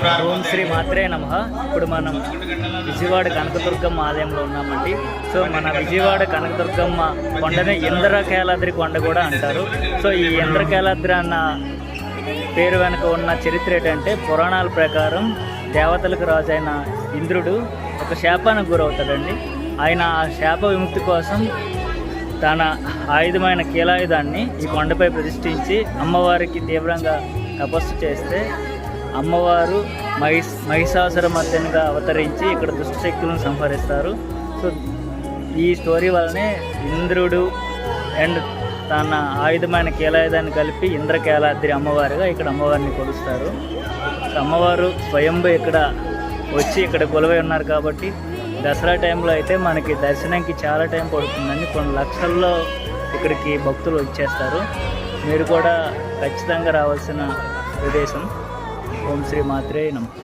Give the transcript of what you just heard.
ఓం శ్రీ మాత్రే నమః. ఇప్పుడు మనం విజయవాడ కనకదుర్గమ్మ ఆలయంలో ఉన్నామండి. సో మన విజయవాడ కనకదుర్గమ్మ కొండనే ఇంద్రకీలాద్రి కొండ కూడా అంటారు. సో ఈ ఇంద్రకీలాద్రి అన్న పేరు వెనుక ఉన్న చరిత్ర ఏంటంటే, పురాణాల ప్రకారం దేవతలకు రాజు అయిన ఇంద్రుడు ఒక శాపానికి గురవుతాడండి. ఆయన ఆ శాప విముక్తి కోసం తన ఆయుధమైన కీలాయుధాన్ని ఈ కొండపై ప్రతిష్ఠించి అమ్మవారికి తీవ్రంగా తపస్సు చేస్తే అమ్మవారు మహిషాసుర మర్దనిగా అవతరించి ఇక్కడ దుష్టశక్తులను సంహరిస్తారు. సో ఈ స్టోరీ వల్లనే ఇంద్రుడు అండ్ తన ఆయుధమైన కీలాయుధాన్ని కలిపి ఇంద్రకీలాద్రి అమ్మవారిగా ఇక్కడ అమ్మవారిని కొలుస్తారు. అమ్మవారు స్వయంభూ ఇక్కడ వచ్చి ఇక్కడ కొలువై ఉన్నారు కాబట్టి దసరా టైంలో అయితే మనకి దర్శనానికి చాలా టైం పడుతుందని కొన్ని లక్షల్లో ఇక్కడికి భక్తులు వచ్చేస్తారు. మీరు కూడా ఖచ్చితంగా రావాల్సిన ప్రదేశం. ఓం శ్రీ మాత్రే నమః.